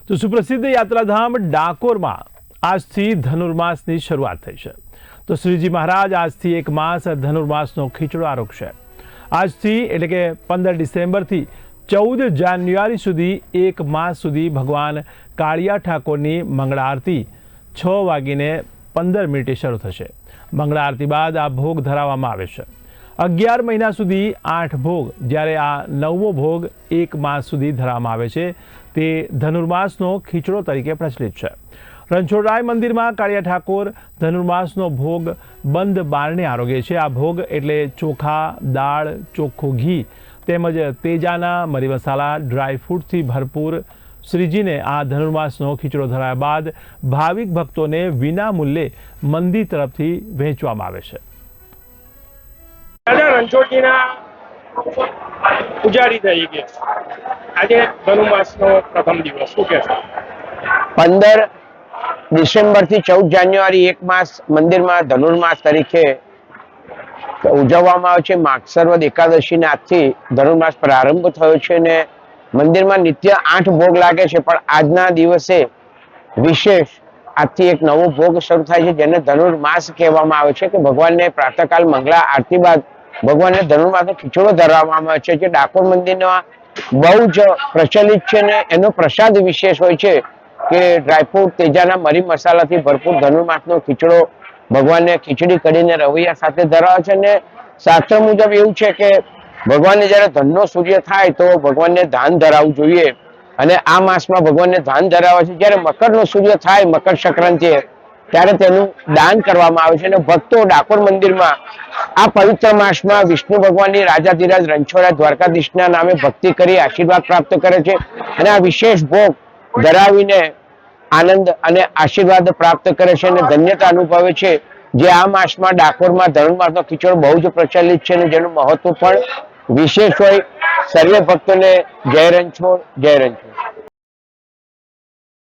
તો સુપ્રસિદ્ધ યાત્રાધામ ડાકોરમાં આજથી ધનુર્માસની શરૂઆત થઈ છે। તો શ્રીજી મહારાજ આજથી એક માસ ધનુર્માસનો ખીચડો આરોગશે। આજથી એટલે કે 15 ડિસેમ્બરથી 14 જાન્યુઆરી સુધી એક માસ સુધી ભગવાન કાળિયા ઠાકોરની મંગળા આરતી 6:15 શરૂ થશે। મંગળા આરતી બાદ આ ભોગ ધરાવવામાં આવે છે। 11 મહિના સુધી 8 ભોગ, જ્યારે આ 9મો ભોગ એક માસ સુધી ધરાવવામાં આવે છે। તે ધનુર્માસનો ખીચડો તરીકે પ્રચલિત છે। રણછોડરાય મંદિરમાં કાળિયા ઠાકોર ધનુર્માસનો ભોગ બંધ બારણે આરોગે છે। આ ભોગ એટલે ચોખા, દાળ, ચોખ્ખું ઘી તેમજ તેજાના મરી મસાલા, ડ્રાય ફ્રૂટથી ભરપૂર શ્રીજીને આ ધનુર્માસનો ખીચડો ધરાયા બાદ ભાવિક ભક્તોને વિના મૂલ્યે મંદિર તરફથી વહેંચવામાં આવે છે। રણછોડજીના પૂજારી તરીકે આજે ધનુર્માસનો પ્રથમ દિવસ શું કહેશો? 15 ડિસેમ્બરથી 14 જાન્યુઆરી એક માસ મંદિરમાં ધનુર્માસ તરીકે ઉજવવામાં આવે છે। માગસરવદ એકાદશીને આજથી ધનુર્માસ પ્રારંભ થયો છે અને મંદિરમાં નિત્ય 8 ભોગ લાગે છે, પણ આજના દિવસે વિશેષ આજથી એક નવો ભોગ શરૂ થાય છે, જેને ધનુર્માસ કહેવામાં આવે છે। કે ભગવાનને પ્રાતઃકાલ મંગળા આરતી બાદ ભગવાનને ધનુર્માસનો ખીચડો ધરાવવામાં આવે છે, જે ડાકોર મંદિરમાં બહુ જ પ્રચલિત છે અને એનો પ્રસાદ વિશેષ હોય છે કે ડ્રાયફ્રૂટ, તેજાના મરી મસાલાથી ભરપૂર ધનુર્માસનો ખીચડો ભગવાનને ખીચડી કઢીને રવૈયા સાથે ધરાવે છે। અને શાસ્ત્ર મુજબ એવું છે કે ભગવાનને જ્યારે ધનનો સૂર્ય થાય તો ભગવાનને ધાન ધરાવવું જોઈએ અને આ માસમાં ભગવાનને ધાન ધરાવે છે। જ્યારે મકરનો સૂર્ય થાય, મકર સંક્રાંતિ, ત્યારે તેનું દાન કરવામાં આવે છે અને ભક્તો ડાકોર મંદિરમાં આ પવિત્ર માસમાં વિષ્ણુ ભગવાનની રાજાધિરાજ રણછોડરાય દ્વારકાધીશના નામે ભક્તિ કરી આશીર્વાદ પ્રાપ્ત કરે છે અને આ વિશેષ ભોગ ધરાવીને આનંદ અને આશીર્વાદ પ્રાપ્ત કરે છે અને ધન્યતા અનુભવે છે। જે આ માસમાં ડાકોરમાં ધનુર્માસનો ખીચડો બહુ જ પ્રચલિત છે અને જેનું મહત્વ પણ વિશેષ હોય। સર્વે ભક્તોને જય રણછોડ, જય રણછોડ।